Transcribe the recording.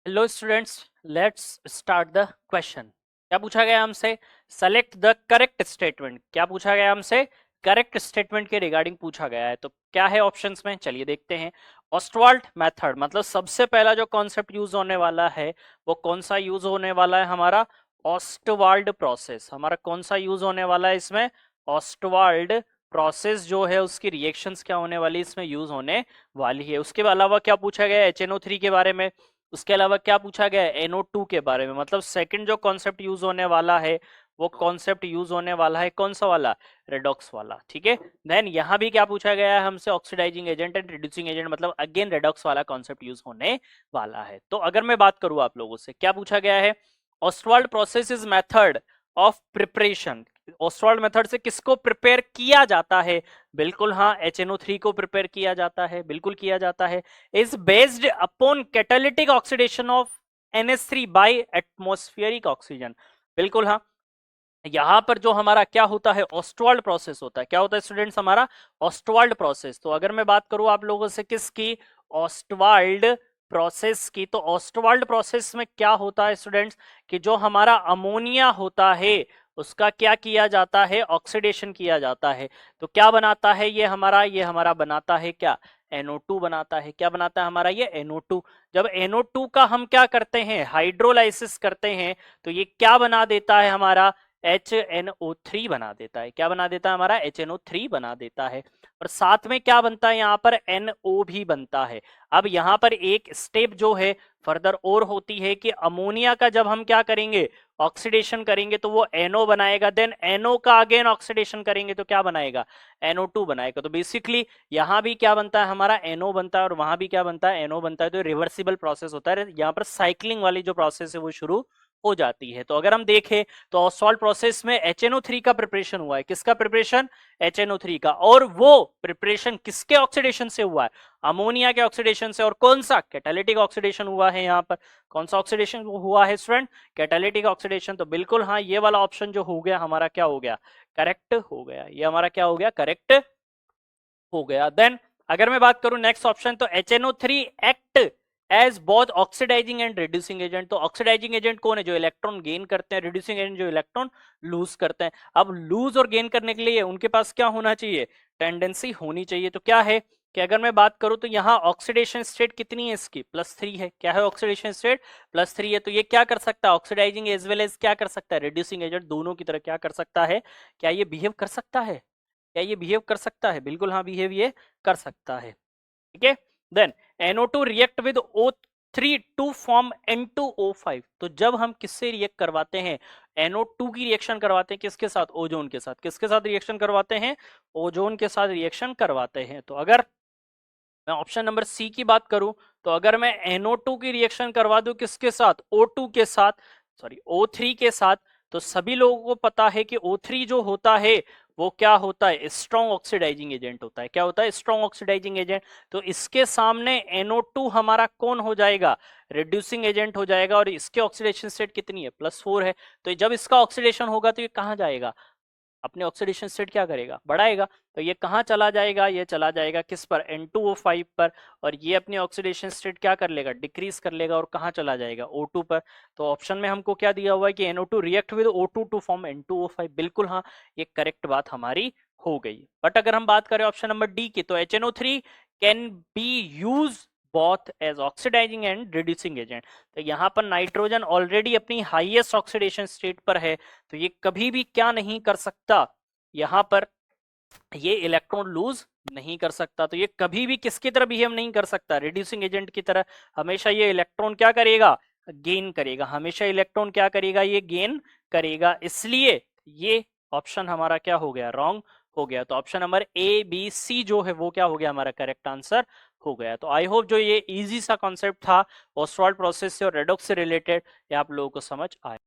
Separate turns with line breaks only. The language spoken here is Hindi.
Hello students, let's start the question. क्या पूछा गया हमसे? Select the correct statement. क्या पूछा गया हमसे? करेक्ट स्टेटमेंट के रिगार्डिंग पूछा गया है। तो क्या है ऑप्शंस में, चलिए देखते हैं। ऑस्टवाल्ड मेथड मतलब सबसे पहला जो कॉन्सेप्ट यूज होने वाला है वो कौन सा यूज होने वाला है? हमारा ऑस्टवाल्ड प्रोसेस। हमारा कौन सा यूज होने वाला है इसमें? ऑस्टवाल्ड प्रोसेस जो है उसकी रिएक्शंस क्या होने वाली इसमें यूज होने वाली है। उसके अलावा क्या पूछा गया है? HNO3 के बारे में। उसके अलावा क्या पूछा गया है? NO2 के बारे में। मतलब सेकंड जो कॉन्सेप्ट यूज होने वाला है वो कॉन्सेप्ट यूज होने वाला है कौन सा वाला? रेडॉक्स वाला। ठीक है। देन यहां भी क्या पूछा गया है हमसे? Oxidising agent and reducing agent, मतलब अगेन रेडॉक्स वाला कॉन्सेप्ट यूज होने वाला है। तो अगर मैं बात करूं आप लोगों से, क्या पूछा गया है? Ostwald process is method of preparation. Ostwald method से किसको प्रिपेयर किया जाता है? बिल्कुल हाँ, HNO3 को प्रिपेयर किया जाता है, बिल्कुल किया जाता है। is based upon catalytic oxidation of NH3 by atmospheric oxygen। बिल्कुल हाँ। यहां पर जो हमारा क्या होता है? ऑस्टवाल्ड प्रोसेस होता है। क्या होता है स्टूडेंट्स? हमारा ऑस्टवाल्ड प्रोसेस। तो अगर मैं बात करूं आप लोगों से किसकी? ऑस्टवाल्ड प्रोसेस की। तो ऑस्टवाल्ड प्रोसेस में क्या होता है स्टूडेंट्स कि जो हमारा अमोनिया होता है उसका क्या किया जाता है? ऑक्सीडेशन किया जाता है। तो क्या बनाता है ये हमारा बनाता है क्या? NO2 बनाता है। क्या बनाता है हमारा? ये NO2। जब NO2 का हम क्या करते हैं? हाइड्रोलाइसिस करते हैं तो ये क्या बना देता है हमारा? HNO3 बना देता है। क्या बना देता है हमारा? HNO3 बना देता है। और साथ में क्या बनता है यहाँ पर? NO भी बनता है। अब यहाँ पर एक स्टेप जो है फर्दर और होती है कि अमोनिया का जब हम क्या करेंगे? ऑक्सीडेशन करेंगे तो वो NO बनाएगा। देन NO का अगेन ऑक्सीडेशन करेंगे तो क्या बनाएगा? NO2 बनाएगा। तो बेसिकली यहाँ भी क्या बनता है हमारा? NO बनता है और वहां भी क्या बनता है? NO बनता है। तो रिवर्सिबल प्रोसेस होता है। यहाँ पर साइक्लिंग वाली जो प्रोसेस है वो शुरू हो जाती है। तो अगर हम देखें तो ऑस्टवाल्ड प्रोसेस में HNO3 का प्रिपरेशन हुआ है। किसका प्रिपरेशन? HNO3 का। और वो प्रिपरेशन किसके ऑक्सीडेशन से हुआ है? अमोनिया के ऑक्सीडेशन से। और कौन सा? कैटालिटिक ऑक्सीडेशन हुआ है। यहाँ पर कौन सा ऑक्सीडेशन हुआ है स्टूडेंट? Catalytic oxidation. तो बिल्कुल हाँ, ये वाला ऑप्शन जो हो गया हमारा क्या हो गया? करेक्ट हो गया। ये हमारा क्या हो गया? करेक्ट हो गया। देन अगर मैं बात करूं नेक्स्ट ऑप्शन, तो HNO3 act as both oxidising and reducing agent. तो ऑक्सीडाइजिंग एजेंट कौन है? जो इलेक्ट्रॉन गेन करते हैं। रिड्यूसिंग एजेंट जो इलेक्ट्रॉन लूज करते हैं। अब लूज और गेन करने के लिए उनके पास क्या होना चाहिए? टेंडेंसी होनी चाहिए। तो क्या है कि अगर मैं बात करूं तो यहाँ ऑक्सीडेशन स्टेट कितनी है इसकी? +3 है। क्या है? ऑक्सीडेशन स्टेट +3 है। तो ये क्या कर सकता है? ऑक्सीडाइजिंग एज वेल एज क्या कर सकता है? रिड्यूसिंग एजेंट दोनों की तरह क्या कर सकता है? क्या ये बिहेव कर सकता है? क्या ये बिहेव कर सकता है? बिल्कुल हाँ, बिहेव ये कर सकता है। ठीक है। Then NO2 react with O3 to form N2O5। तो जब हम किससे रिएक्ट करवाते हैं? NO2 की रिएक्शन करवाते हैं किसके साथ? ओजोन के साथ। किसके साथ रिएक्शन करवाते हैं? ओजोन के साथ रिएक्शन करवाते हैं। तो अगर मैं ऑप्शन नंबर सी की बात करूं तो अगर मैं NO2 की रिएक्शन करवा दूं किसके साथ? O2 के साथ, सॉरी O3 के साथ। तो सभी लोगों को पता है कि O3 जो होता है वो क्या होता है? स्ट्रॉन्ग ऑक्सीडाइजिंग एजेंट होता है। क्या होता है? Strong oxidising agent. तो इसके सामने NO2 हमारा कौन हो जाएगा? रिड्यूसिंग एजेंट हो जाएगा। और इसके ऑक्सीडेशन स्टेट कितनी है? +4 है। तो जब इसका ऑक्सीडेशन होगा तो ये कहां जाएगा? अपने ऑक्सीडेशन स्टेट क्या करेगा? बढ़ाएगा। तो ये कहाँ चला जाएगा? ये चला जाएगा किस पर? N2O5 पर। और ये अपनी ऑक्सीडेशन स्टेट क्या कर लेगा? डिक्रीज कर लेगा। और कहाँ चला जाएगा? O2 पर। तो ऑप्शन में हमको क्या दिया हुआ है कि NO2 react with O2 to form N2O5। बिल्कुल हाँ, ये करेक्ट बात हमारी हो गई। बट अगर हम बात करें ऑप्शन नंबर डी की, तो HNO3 can be use both as oxidising and reducing agent. तो यहाँ पर नाइट्रोजन ऑलरेडी अपनी हाईएस्ट ऑक्सीडेशन स्टेट पर है। तो ये कभी भी क्या नहीं कर सकता? यहां पर ये इलेक्ट्रॉन लूज नहीं कर सकता। तो ये कभी भी किसकी तरह बिहेव नहीं कर सकता? रिड्यूसिंग एजेंट की तरह। हमेशा ये इलेक्ट्रॉन क्या करेगा? गेन करेगा। हमेशा इलेक्ट्रॉन क्या करेगा? ये गेन करेगा। इसलिए ये ऑप्शन हमारा क्या हो गया? रॉन्ग हो गया। तो ऑप्शन नंबर ABC जो है वो क्या हो गया? हमारा करेक्ट आंसर हो गया। तो आई होप जो ये इजी सा कॉन्सेप्ट था ऑस्टवाल्ड प्रोसेस से और रेडॉक्स से रिलेटेड, ये आप लोगों को समझ आया।